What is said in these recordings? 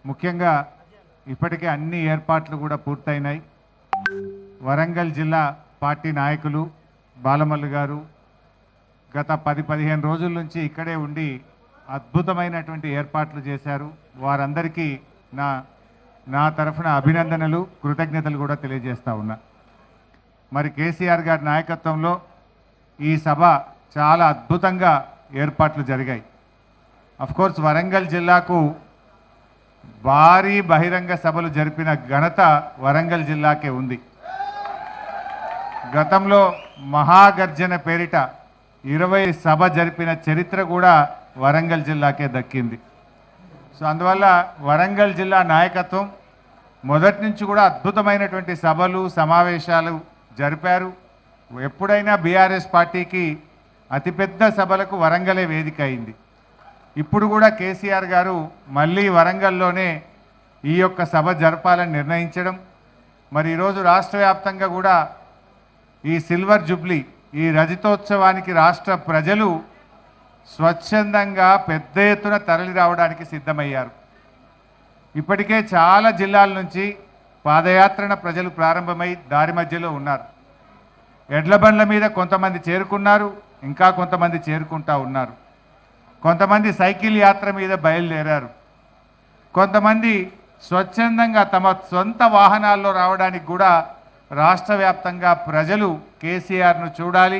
ముఖ్యంగా ఇప్పటికే అన్ని ఏర్పాట్లు కూడా పూర్తయినాయి. వరంగల్ జిల్లా పార్టీ నాయకులు బాలమల్లు గారు గత 10-15 రోజుల నుంచి ఇక్కడే ఉండి అద్భుతమైనటువంటి ఏర్పాట్లు చేశారు. వారందరికీ నా తరఫున అభినందనలు, కృతజ్ఞతలు కూడా తెలియజేస్తా ఉన్నా. మరి కేసీఆర్ గారి నాయకత్వంలో ఈ సభ చాలా అద్భుతంగా ఏర్పాట్లు జరిగాయి. కోర్స్ వరంగల్ జిల్లాకు భారీ బహిరంగ సభలు జరిపిన ఘనత వరంగల్ జిల్లాకే ఉంది. గతంలో మహాగర్జన పేరిట 20 సభ జరిపిన చరిత్ర కూడా వరంగల్ జిల్లాకే దక్కింది. సో అందువల్ల వరంగల్ జిల్లా నాయకత్వం మొదటి నుంచి కూడా అద్భుతమైనటువంటి సభలు సమావేశాలు జరిపారు. ఎప్పుడైనా బీఆర్ఎస్ పార్టీకి అతిపెద్ద సభలకు వరంగలే వేదిక అయింది. ఇప్పుడు కూడా కేసీఆర్ గారు మళ్ళీ వరంగల్లోనే ఈ యొక్క సభ జరపాలని నిర్ణయించడం, మరి ఈరోజు రాష్ట్ర వ్యాప్తంగా కూడా ఈ సిల్వర్ జూబ్లీ, ఈ రజతోత్సవానికి రాష్ట్ర ప్రజలు స్వచ్ఛందంగా పెద్ద ఎత్తున తరలి రావడానికి సిద్ధమయ్యారు. ఇప్పటికే చాలా జిల్లాల నుంచి పాదయాత్రన ప్రజలు ప్రారంభమై దారి మధ్యలో ఉన్నారు. ఎడ్ల బండ్ల మీద కొంతమంది చేరుకున్నారు, ఇంకా కొంతమంది చేరుకుంటా ఉన్నారు. కొంతమంది సైకిల్ యాత్ర మీద బయలుదేరారు. కొంతమంది స్వచ్ఛందంగా తమ సొంత వాహనాల్లో రావడానికి కూడా రాష్ట్ర వ్యాప్తంగా ప్రజలు కేసీఆర్ను చూడాలి,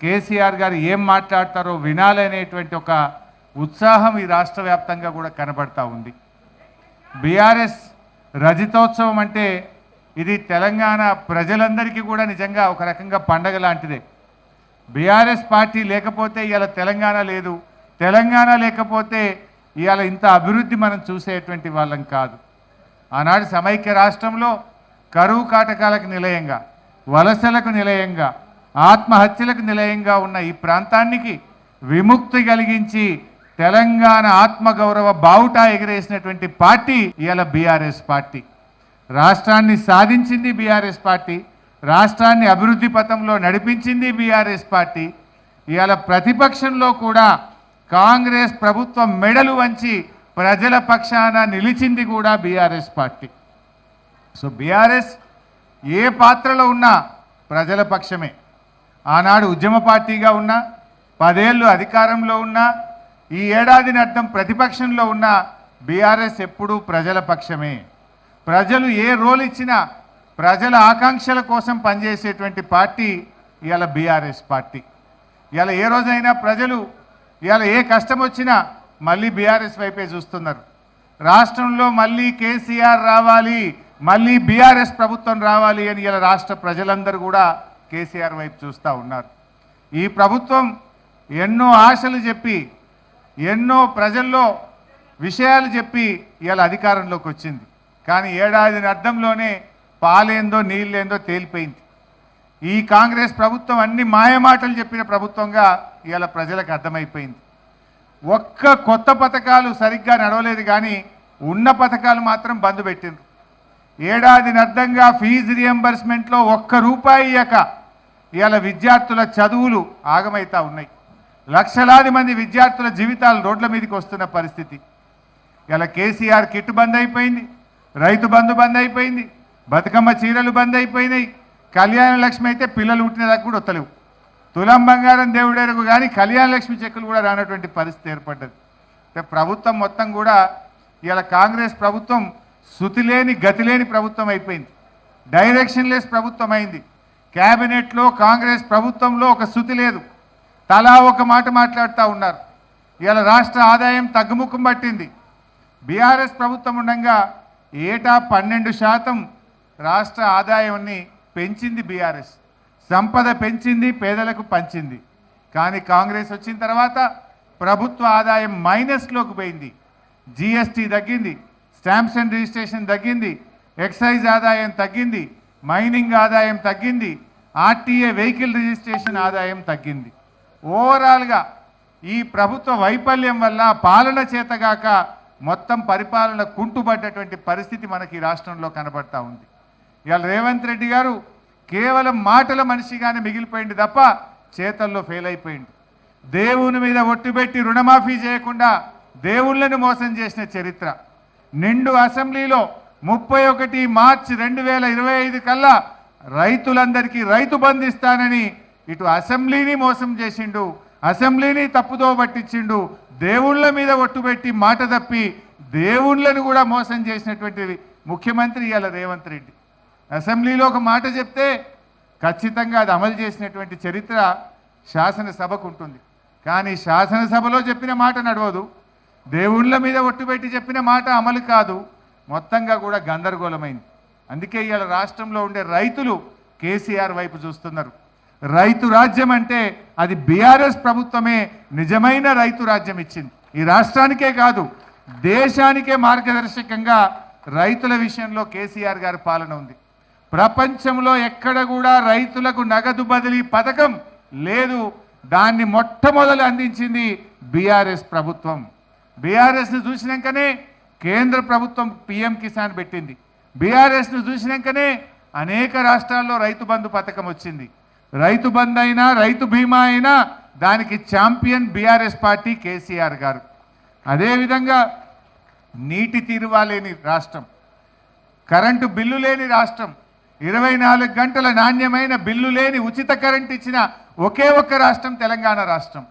కేసీఆర్ గారు ఏం మాట్లాడతారో వినాలనేటువంటి ఒక ఉత్సాహం ఈ రాష్ట్ర వ్యాప్తంగా కూడా కనబడతా ఉంది. బీఆర్ఎస్ రజతోత్సవం అంటే ఇది తెలంగాణ ప్రజలందరికీ కూడా నిజంగా ఒక రకంగా పండగ లాంటిదే. బీఆర్ఎస్ పార్టీ లేకపోతే ఇవాళ తెలంగాణ లేదు, తెలంగాణ లేకపోతే ఇవాళ ఇంత అభివృద్ధి మనం చూసేటువంటి వాళ్ళం కాదు. ఆనాడు సమైక్య రాష్ట్రంలో కరువు కాటకాలకు నిలయంగా, వలసలకు నిలయంగా, ఆత్మహత్యలకు నిలయంగా ఉన్న ఈ ప్రాంతానికి విముక్తి కలిగించి తెలంగాణ ఆత్మగౌరవ బావుటా ఎగిరేసినటువంటి పార్టీ ఇవాళ బీఆర్ఎస్ పార్టీ. రాష్ట్రాన్ని సాధించింది బీఆర్ఎస్ పార్టీ, రాష్ట్రాన్ని అభివృద్ధి పథంలో నడిపించింది బీఆర్ఎస్ పార్టీ. ఇవాళ ప్రతిపక్షంలో కూడా కాంగ్రెస్ ప్రభుత్వం మెడలు వంచి ప్రజల పక్షాన నిలిచింది కూడా బీఆర్ఎస్ పార్టీ. సో బీఆర్ఎస్ ఏ పాత్రలో ఉన్నా ప్రజల పక్షమే. ఆనాడు ఉద్యమ పార్టీగా ఉన్నా, 10 ఏళ్ళు అధికారంలో ఉన్నా, ఈ ఏడాదిని అర్థం ప్రతిపక్షంలో ఉన్న బీఆర్ఎస్ ఎప్పుడూ ప్రజల పక్షమే. ప్రజలు ఏ రోల్ ఇచ్చినా ప్రజల ఆకాంక్షల కోసం పనిచేసేటువంటి పార్టీ ఇవాళ బీఆర్ఎస్ పార్టీ. ఇవాళ ఏ రోజైనా ప్రజలు ఇవాళ ఏ కష్టం వచ్చినా మళ్ళీ బీఆర్ఎస్ వైపే చూస్తున్నారు. రాష్ట్రంలో మళ్ళీ కేసీఆర్ రావాలి, మళ్ళీ బీఆర్ఎస్ ప్రభుత్వం రావాలి అని ఇలా రాష్ట్ర ప్రజలందరూ కూడా కేసీఆర్ వైపు చూస్తూ ఉన్నారు. ఈ ప్రభుత్వం ఎన్నో ఆశలు చెప్పి, ఎన్నో ప్రజల్లో విషయాలు చెప్పి ఇలా అధికారంలోకి వచ్చింది. కానీ ఏడాది అర్థంలోనే పాలేందో నీళ్ళేందో తేలిపోయింది. ఈ కాంగ్రెస్ ప్రభుత్వం అన్ని మాయమాటలు చెప్పిన ప్రభుత్వంగా ఇవాళ ప్రజలకు అర్థమైపోయింది. ఒక్క కొత్త పథకాలు సరిగ్గా నడవలేదు, కానీ ఉన్న పథకాలు మాత్రం బంద్ పెట్టిండ్రు. ఏడాది అర్థంగా ఫీజు రియంబర్స్మెంట్లో ₹1 ఇయ్యక ఇవాళ విద్యార్థుల చదువులు ఆగమైతా ఉన్నాయి. లక్షలాది మంది విద్యార్థుల జీవితాలు రోడ్ల మీదకి వస్తున్న పరిస్థితి. ఇలా కేసీఆర్ కిట్ బంద్ అయిపోయింది, రైతు బంధు బంద్ అయిపోయింది, బతుకమ్మ చీరలు బంద్ అయిపోయినాయి, కళ్యాణ లక్ష్మి అయితే పిల్లలు పుట్టినదాకా కూడా వస్తలేవు. తులం బంగారం దేవుడెరుగు కానీ కళ్యాణ లక్ష్మి చెక్కులు కూడా రానటువంటి పరిస్థితి ఏర్పడ్డది. అంటే ప్రభుత్వం మొత్తం కూడా ఇలా కాంగ్రెస్ ప్రభుత్వం శృతిలేని గతిలేని ప్రభుత్వం అయిపోయింది. డైరెక్షన్ లెస్ ప్రభుత్వం అయింది. క్యాబినెట్లో కాంగ్రెస్ ప్రభుత్వంలో ఒక శృతి లేదు, తలా ఒక మాట మాట్లాడుతూ ఉన్నారు. ఇలా రాష్ట్ర ఆదాయం తగ్గుముఖం పట్టింది. బీఆర్ఎస్ ప్రభుత్వం ఉండగా ఏటా 12% రాష్ట్ర ఆదాయాన్ని పెంచింది బీఆర్ఎస్. సంపద పెంచింది, పేదలకు పంచింది. కానీ కాంగ్రెస్ వచ్చిన తర్వాత ప్రభుత్వ ఆదాయం మైనస్లోకి పోయింది. జీఎస్టీ తగ్గింది, స్టాంప్స్ అండ్ రిజిస్ట్రేషన్ తగ్గింది, ఎక్సైజ్ ఆదాయం తగ్గింది, మైనింగ్ ఆదాయం తగ్గింది, ఆర్టీఏ వెహికల్ రిజిస్ట్రేషన్ ఆదాయం తగ్గింది. ఓవరాల్గా ఈ ప్రభుత్వ వైఫల్యం వల్ల పాలన చేతగాక మొత్తం పరిపాలన కుంటుపడ్డటువంటి పరిస్థితి మనకి రాష్ట్రంలో కనబడతా ఉంది. ఇవాళ రేవంత్ రెడ్డి గారు కేవలం మాటల మనిషిగానే మిగిలిపోయింది తప్ప చేతల్లో ఫెయిల్ అయిపోయింది. దేవుని మీద ఒట్టుబెట్టి రుణమాఫీ చేయకుండా దేవుళ్ళని మోసం చేసిన చరిత్ర, నిండు అసెంబ్లీలో 31 మార్చి 2025 కల్లా రైతులందరికీ రైతు బంధు ఇస్తానని ఇటు అసెంబ్లీని మోసం చేసిండు, అసెంబ్లీని తప్పుదో పట్టించిండు, దేవుళ్ళ మీద ఒట్టుబెట్టి మాట తప్పి దేవుళ్ళను కూడా మోసం చేసినటువంటి ముఖ్యమంత్రి ఇవాళ రేవంత్ రెడ్డి. అసెంబ్లీలో ఒక మాట చెప్తే ఖచ్చితంగా అది అమలు చేసినటువంటి చరిత్ర శాసనసభకు ఉంటుంది. కానీ శాసనసభలో చెప్పిన మాట నడవదు, దేవుళ్ళ మీద ఒట్టుబెట్టి చెప్పిన మాట అమలు కాదు, మొత్తంగా కూడా గందరగోళమైంది. అందుకే ఇవాళ రాష్ట్రంలో ఉండే రైతులు కేసీఆర్ వైపు చూస్తున్నారు. రైతు రాజ్యం అంటే అది బీఆర్ఎస్ ప్రభుత్వమే నిజమైన రైతు రాజ్యం ఇచ్చింది. ఈ రాష్ట్రానికే కాదు దేశానికే మార్గదర్శకంగా రైతుల విషయంలో కేసీఆర్ గారి పాలన ఉంది. ప్రపంచంలో ఎక్కడ కూడా రైతులకు నగదు బదిలీ పథకం లేదు. దాన్ని మొట్టమొదలు అందించింది బీఆర్ఎస్ ప్రభుత్వం. బీఆర్ఎస్ను చూసినాకనే కేంద్ర ప్రభుత్వం పిఎం కిసాన్ పెట్టింది. బీఆర్ఎస్ను చూసినాకనే అనేక రాష్ట్రాల్లో రైతు బంధు పథకం వచ్చింది. రైతు బంధు అయినా రైతు బీమా అయినా దానికి ఛాంపియన్ బీఆర్ఎస్ పార్టీ కేసీఆర్ గారు. అదేవిధంగా నీటి తీరువా లేని రాష్ట్రం, కరెంటు బిల్లు లేని రాష్ట్రం, 24 గంటల నాణ్యమైన బిల్లు లేని ఉచిత కరెంట్ ఇచ్చిన ఒకే ఒక్క రాష్ట్రం తెలంగాణ రాష్ట్రం.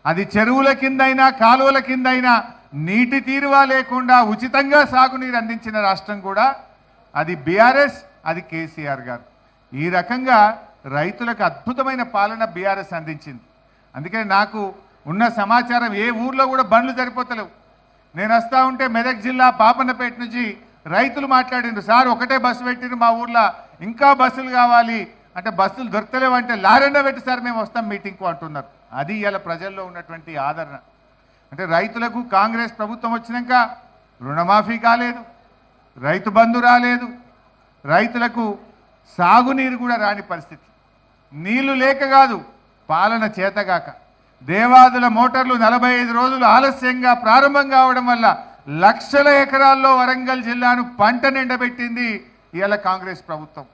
అది చెరువుల కిందైనా కాలువల కిందైనా నీటి తీరువా లేకుండా ఉచితంగా సాగునీరు అందించిన రాష్ట్రం కూడా అది బీఆర్ఎస్, అది కేసీఆర్ గారు. ఈ రకంగా రైతులకు అద్భుతమైన పాలన బీఆర్ఎస్ అందించింది. అందుకని నాకు ఉన్న సమాచారం ఏ ఊర్లో కూడా బండ్లు సరిపోతలేవు. నేను వస్తూ ఉంటే మెదక్ జిల్లా పాపన్నపేట నుంచి రైతులు మాట్లాడిండ్రు, సార్ ఒకటే బస్సు పెట్టిండ్రు మా ఊర్లో, ఇంకా బస్సులు కావాలి అంటే బస్సులు దొరకలేవు అంటే లారెండ పెట్టి సార్ మేము వస్తాం మీటింగ్కు అంటున్నారు. అది ఇలా ప్రజల్లో ఉన్నటువంటి ఆదరణ. అంటే రైతులకు కాంగ్రెస్ ప్రభుత్వం వచ్చినాక రుణమాఫీ కాలేదు, రైతు బంధు రాలేదు, రైతులకు సాగునీరు కూడా రాని పరిస్థితి. నీళ్లు లేక కాదు, పాలన చేతగాక. దేవాదుల మోటార్లు 45 రోజులు ఆలస్యంగా ప్రారంభం కావడం వల్ల లక్షల ఎకరాల్లో వరంగల్ జిల్లాను పంట నిండబెట్టింది ఇవాళ కాంగ్రెస్ ప్రభుత్వం.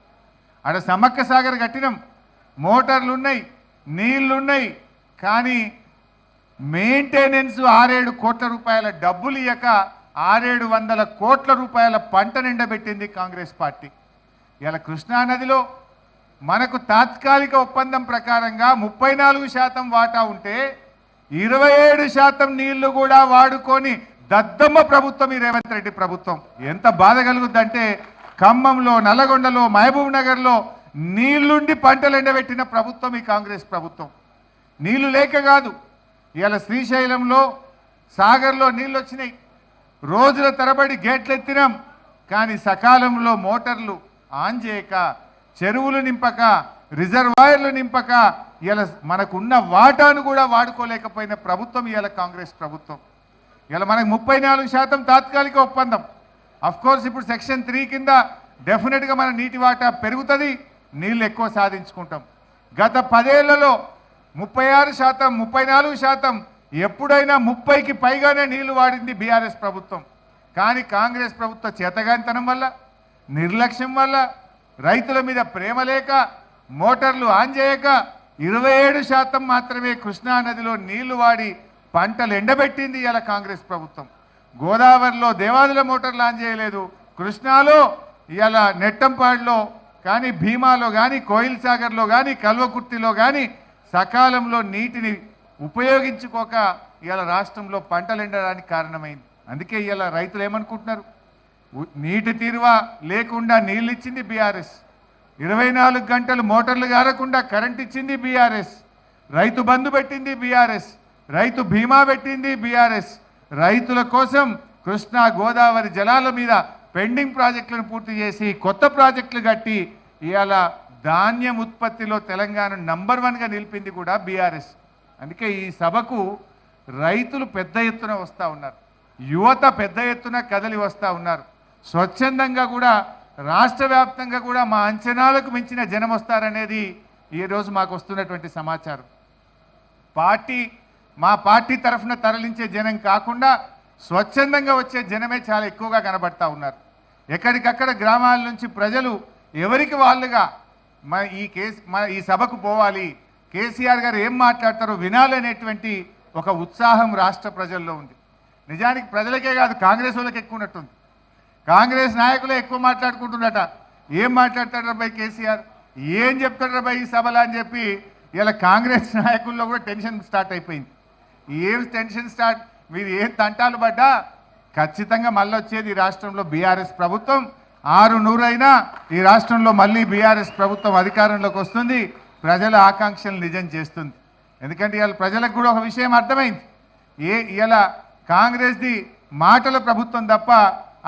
అక్కడ సమ్మక్క సాగర్ కట్టినాం, మోటార్లు ఉన్నాయి, నీళ్లున్నాయి, కానీ మెయింటెనెన్స్ 6-7 కోట్ల రూపాయల డబ్బులు ఇయ్యక 600-700 కోట్ల రూపాయల పంట నిండబెట్టింది కాంగ్రెస్ పార్టీ. ఇలా కృష్ణానదిలో మనకు తాత్కాలిక ఒప్పందం ప్రకారంగా 34% వాటా ఉంటే 27% నీళ్లు కూడా వాడుకొని దద్దమ్మ ప్రభుత్వం ఈ రేవంత్ రెడ్డి ప్రభుత్వం. ఎంత బాధ కలుగుద్దంటే ఖమ్మంలో, నల్లగొండలో, మహబూబ్ నగర్లో నీళ్లుండి పంటలు ఎండబెట్టిన ప్రభుత్వం ఈ కాంగ్రెస్ ప్రభుత్వం. నీళ్లు లేక కాదు, ఇవాళ శ్రీశైలంలో సాగర్లో నీళ్ళు వచ్చినాయి, రోజుల తరబడి గేట్లు ఎత్తినాం, కానీ సకాలంలో మోటార్లు ఆన్ చేయక, చెరువులు నింపక, రిజర్వాయర్లు నింపక ఇలా మనకున్న వాటాను కూడా వాడుకోలేకపోయిన ప్రభుత్వం ఇవాళ కాంగ్రెస్ ప్రభుత్వం. ఇలా మనకు 34% తాత్కాలిక ఒప్పందం. అఫ్కోర్స్ ఇప్పుడు సెక్షన్ 3 కింద డెఫినెట్గా మన నీటి వాటా పెరుగుతుంది, నీళ్ళు ఎక్కువ సాధించుకుంటాం. గత 10 ఏళ్లలో 36%, 34%, ఎప్పుడైనా 30కి పైగానే నీళ్లు వాడింది బీఆర్ఎస్ ప్రభుత్వం. కానీ కాంగ్రెస్ ప్రభుత్వ చేతగానితనం వల్ల, నిర్లక్ష్యం వల్ల, రైతుల మీద ప్రేమ లేక, మోటార్లు ఆన్ చేయక 27% మాత్రమే కృష్ణానదిలో నీళ్లు వాడి పంటలు ఎండబెట్టింది ఇలా కాంగ్రెస్ ప్రభుత్వం. గోదావరిలో దేవాదుల మోటార్లు ఆన్ చేయలేదు, కృష్ణాలో ఇలా నెట్టంపాడులో కానీ, భీమాలో కానీ, కోయిల్ సాగర్లో కానీ, కల్వకుర్తిలో కానీ సకాలంలో నీటిని ఉపయోగించుకోక ఇలా రాష్ట్రంలో పంటలు ఎండడానికి కారణమైంది. అందుకే ఇలా రైతులు ఏమనుకుంటున్నారు, నీటి తీరువా లేకుండా నీళ్ళు ఇచ్చింది బీఆర్ఎస్, 24 గంటలు మోటార్లు గారకుండా కరెంట్ ఇచ్చింది బీఆర్ఎస్, రైతు బంధు పెట్టింది బీఆర్ఎస్, రైతు బీమా పెట్టింది బీఆర్ఎస్, రైతుల కోసం కృష్ణా గోదావరి జలాల మీద పెండింగ్ ప్రాజెక్టులను పూర్తి చేసి కొత్త ప్రాజెక్టులు కట్టి ఇవాళ ధాన్యం ఉత్పత్తిలో తెలంగాణ నంబర్ 1గా నిలిపింది కూడా బీఆర్ఎస్. అందుకే ఈ సభకు రైతులు పెద్ద ఎత్తున వస్తూ ఉన్నారు, యువత పెద్ద ఎత్తున కదలి వస్తూ ఉన్నారు. స్వచ్ఛందంగా కూడా రాష్ట్ర వ్యాప్తంగా కూడా మా అంచనాలకు మించిన జనం వస్తారనేది ఈరోజు మాకు వస్తున్నటువంటి సమాచారం. మా పార్టీ తరఫున తరలించే జనం కాకుండా స్వచ్ఛందంగా వచ్చే జనమే చాలా ఎక్కువగా కనబడతా ఉన్నారు. ఎక్కడికక్కడ గ్రామాల నుంచి ప్రజలు ఎవరికి వాళ్ళుగా ఈ సభకు పోవాలి, కేసీఆర్ గారు ఏం మాట్లాడతారో వినాలనేటువంటి ఒక ఉత్సాహం రాష్ట్ర ప్రజల్లో ఉంది. నిజానికి ప్రజలకే కాదు, కాంగ్రెస్ వాళ్ళకి ఎక్కువ ఉన్నట్టుంది. కాంగ్రెస్ నాయకులే ఎక్కువ మాట్లాడుకుంటున్నట. ఏం మాట్లాడతాడు బాయ్ కేసీఆర్, ఏం చెప్తాడు బాయ్ ఈ సభలో అని చెప్పి ఇలా కాంగ్రెస్ నాయకుల్లో కూడా టెన్షన్ స్టార్ట్ అయిపోయింది. ఏం టెన్షన్ స్టార్ట్, మీరు ఏం తంటాలు పడ్డా ఖచ్చితంగా మళ్ళీ వచ్చేది ఈ రాష్ట్రంలో బీఆర్ఎస్ ప్రభుత్వం. 600 అయినా ఈ రాష్ట్రంలో మళ్ళీ బీఆర్ఎస్ ప్రభుత్వం అధికారంలోకి వస్తుంది, ప్రజల ఆకాంక్షలు నిజం చేస్తుంది. ఎందుకంటే ఇవాళ ప్రజలకు కూడా ఒక విషయం అర్థమైంది, ఇలా కాంగ్రెస్ది మాటల ప్రభుత్వం తప్ప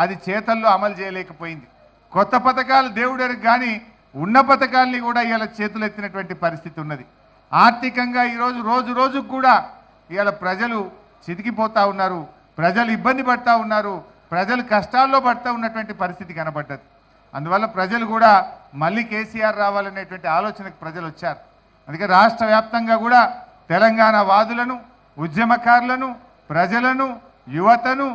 అది చేతల్లో అమలు చేయలేకపోయింది. కొత్త పథకాలు దేవుడరికి కానీ ఉన్న పథకాల్ని కూడా ఇవాళ చేతులు ఎత్తినటువంటి పరిస్థితి ఉన్నది. ఆర్థికంగా ఈరోజు రోజు రోజుకు కూడా ఇవాళ ప్రజలు చితికిపోతూ ఉన్నారు, ప్రజలు ఇబ్బంది పడుతూ ఉన్నారు, ప్రజలు కష్టాల్లో పడుతూ ఉన్నటువంటి పరిస్థితి కనబడ్డది. అందువల్ల ప్రజలు కూడా మళ్ళీ కేసీఆర్ రావాలనేటువంటి ఆలోచనకు ప్రజలు వచ్చారు. అందుకే రాష్ట్ర వ్యాప్తంగా కూడా తెలంగాణ వాదులను, ఉద్యమకారులను, ప్రజలను, యువతను,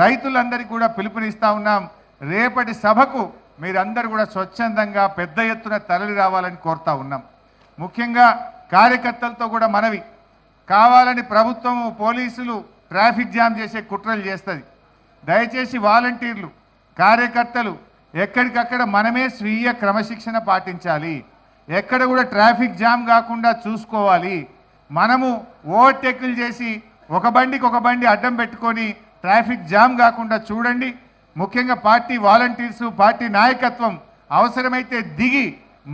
రైతులందరికీ కూడా పిలుపునిస్తూ ఉన్నాం. రేపటి సభకు మీరందరూ కూడా స్వచ్ఛందంగా పెద్ద ఎత్తున తరలి రావాలని కోరుతా ఉన్నాం. ముఖ్యంగా కార్యకర్తలతో కూడా మనవి, కావాలని ప్రభుత్వము పోలీసులు ట్రాఫిక్ జామ్ చేసే కుట్రలు చేస్తుంది. దయచేసి వాలంటీర్లు, కార్యకర్తలు ఎక్కడికక్కడ మనమే స్వీయ క్రమశిక్షణ పాటించాలి. ఎక్కడ కూడా ట్రాఫిక్ జామ్ కాకుండా చూసుకోవాలి. మనము ఓవర్టేకులు చేసి ఒక బండికి ఒక బండి అడ్డం పెట్టుకొని ట్రాఫిక్ జామ్ కాకుండా చూడండి. ముఖ్యంగా పార్టీ వాలంటీర్సు, పార్టీ నాయకత్వం అవసరమైతే దిగి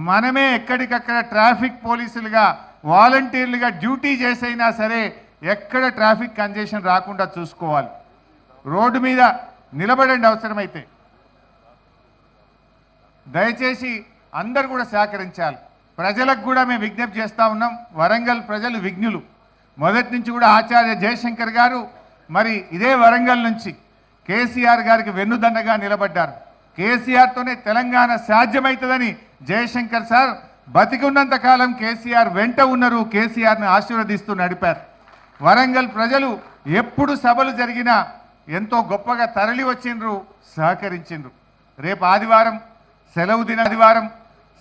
మనమే ఎక్కడికక్కడ ట్రాఫిక్ పోలీసులుగా, వాలంటీర్లుగా డ్యూటీ చేసైనా సరే ఎక్కడ ట్రాఫిక్ కంజెషన్ రాకుండా చూసుకోవాలి. రోడ్డు మీద నిలబడండి అవసరమైతే. దయచేసి అందరు కూడా సహకరించాలి. ప్రజలకు కూడా మేము విజ్ఞప్తి చేస్తూ ఉన్నాం. వరంగల్ ప్రజలు విజ్ఞులు. మొదటి నుంచి కూడా ఆచార్య జయశంకర్ గారు మరి ఇదే వరంగల్ నుంచి కేసీఆర్ గారికి వెన్నుదండగా నిలబడ్డారు. కేసీఆర్తోనే తెలంగాణ సాధ్యమవుతుందని జయశంకర్ సార్ బతికున్నంత కాలం కేసీఆర్ వెంట ఉన్నారు, కేసీఆర్ని ఆశీర్వదిస్తూ నడిపారు. వరంగల్ ప్రజలు ఎప్పుడు సభలు జరిగినా ఎంతో గొప్పగా తరలి వచ్చిండ్రు, సహకరించిండ్రు. రేపు ఆదివారం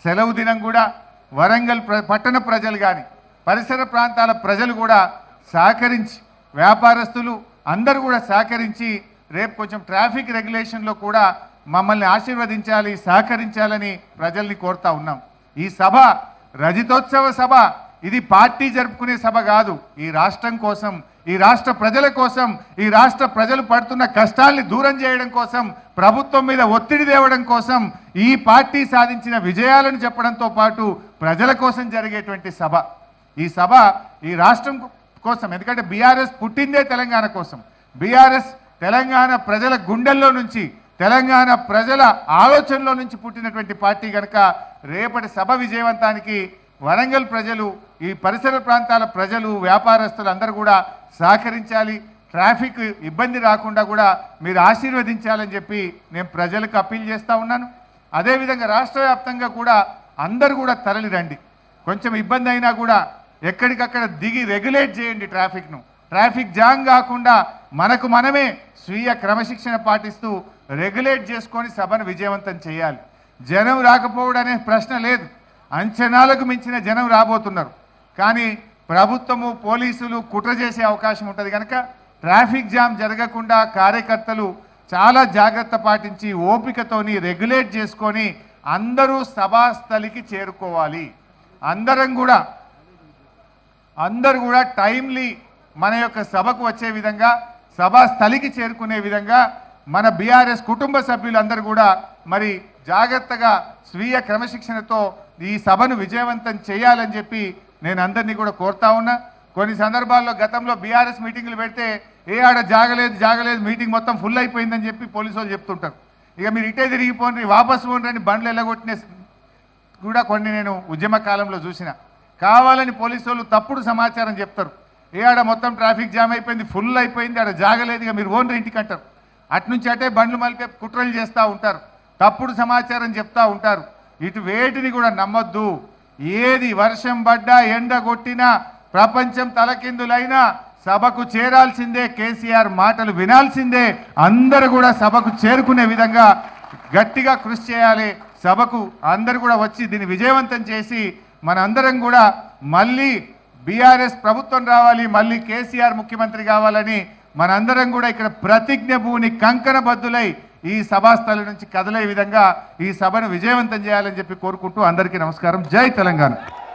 సెలవు దినం కూడా వరంగల్ పట్టణ ప్రజలు కానీ పరిసర ప్రాంతాల ప్రజలు కూడా సహకరించి, వ్యాపారస్తులు అందరూ కూడా సహకరించి రేపు కొంచెం ట్రాఫిక్ రెగ్యులేషన్లో కూడా మమ్మల్ని ఆశీర్వదించాలి, సహకరించాలని ప్రజల్ని కోరుతా ఉన్నాం. ఈ సభ రజతోత్సవ సభ, ఇది పార్టీ జరుపుకునే సభ కాదు. ఈ రాష్ట్రం కోసం, ఈ రాష్ట్ర ప్రజల కోసం, ఈ రాష్ట్ర ప్రజలు పడుతున్న కష్టాల్ని దూరం చేయడం కోసం, ప్రభుత్వం మీద ఒత్తిడి తేవడం కోసం, ఈ పార్టీ సాధించిన విజయాలను చెప్పడంతో పాటు ప్రజల కోసం జరిగేటువంటి సభ. ఈ సభ ఈ రాష్ట్రం కోసం. ఎందుకంటే బీఆర్ఎస్ పుట్టిందే తెలంగాణ కోసం. బీఆర్ఎస్ తెలంగాణ ప్రజల గుండెల్లో నుంచి, తెలంగాణ ప్రజల ఆలోచనలో నుంచి పుట్టినటువంటి పార్టీ కనుక రేపటి సభ విజయవంతానికి వరంగల్ ప్రజలు, ఈ పరిసర ప్రాంతాల ప్రజలు, వ్యాపారస్తులు అందరూ కూడా సహకరించాలి. ట్రాఫిక్ ఇబ్బంది రాకుండా కూడా మీరు ఆశీర్వదించాలని చెప్పి నేను ప్రజలకు అప్పీల్ చేస్తూ ఉన్నాను. అదేవిధంగా రాష్ట్ర వ్యాప్తంగా కూడా అందరూ కూడా తరలి రండి. కొంచెం ఇబ్బంది అయినా కూడా ఎక్కడికక్కడ దిగి రెగ్యులేట్ చేయండి ట్రాఫిక్ను. ట్రాఫిక్ జామ్ కాకుండా మనకు మనమే స్వీయ క్రమశిక్షణ పాటిస్తూ రెగ్యులేట్ చేసుకొని సభను విజయవంతం చేయాలి. జనం రాకపోవడం అనే ప్రశ్న లేదు. అంచనాలకు మించిన జనం రాబోతున్నారు. కానీ ప్రభుత్వము, పోలీసులు కుట్ర చేసే అవకాశం ఉంటుంది కనుక ట్రాఫిక్ జామ్ జరగకుండా కార్యకర్తలు చాలా జాగ్రత్త పాటించి ఓపికతోని రెగ్యులేట్ చేసుకొని అందరూ సభాస్థలికి చేరుకోవాలి. అందరూ కూడా టైమ్లీ మన యొక్క సభకు వచ్చే విధంగా, సభాస్థలికి చేరుకునే విధంగా మన బీఆర్ఎస్ కుటుంబ సభ్యులందరూ కూడా మరి జాగ్రత్తగా స్వీయ క్రమశిక్షణతో ఈ సభను విజయవంతం చేయాలని చెప్పి నేను అందరినీ కూడా కోరుతా ఉన్నా. కొన్ని సందర్భాల్లో గతంలో బీఆర్ఎస్ మీటింగ్లు పెడితే ఆడ జాగలేదు మీటింగ్ మొత్తం ఫుల్ అయిపోయిందని చెప్పి పోలీసు వాళ్ళు చెప్తుంటారు. ఇక మీరు ఇటే తిరిగిపోండి, వాపసు పోండి, బండ్లు వెళ్ళగొట్టిన కూడా కొన్ని నేను ఉద్యమ కాలంలో చూసిన. కావాలని పోలీసు వాళ్ళు తప్పుడు సమాచారం చెప్తారు. ఆడ మొత్తం ట్రాఫిక్ జామ్ అయిపోయింది, ఫుల్ అయిపోయింది, ఆడ జాగలేదు, ఇక మీరు ఓన్రీ ఇంటికి అంటారు. అట్నుంచి అటే బండ్లు మలిపే కుట్రలు చేస్తూ ఉంటారు, తప్పుడు సమాచారం చెప్తూ ఉంటారు. ఇటు వేటిని కూడా నమ్మొద్దు. ఏది వర్షం పడ్డా, ఎండ కొట్టినా, ప్రపంచం తలకిందులైనా సభకు చేరాల్సిందే, కేసీఆర్ మాటలు వినాల్సిందే. అందరూ కూడా సభకు చేరుకునే విధంగా గట్టిగా కృషి చేయాలి. సభకు అందరూ కూడా వచ్చి దీన్ని విజయవంతం చేసి మనందరం కూడా మళ్ళీ బీఆర్ఎస్ ప్రభుత్వం రావాలి, మళ్ళీ కేసీఆర్ ముఖ్యమంత్రి కావాలని మనందరం కూడా ఇక్కడ ప్రతిజ్ఞ భూని కంకణబద్దులై ఈ సభాస్థలి నుంచి కదిలే విధంగా ఈ సభను విజయవంతం చేయాలని చెప్పి కోరుకుంటూ అందరికీ నమస్కారం. జై తెలంగాణ.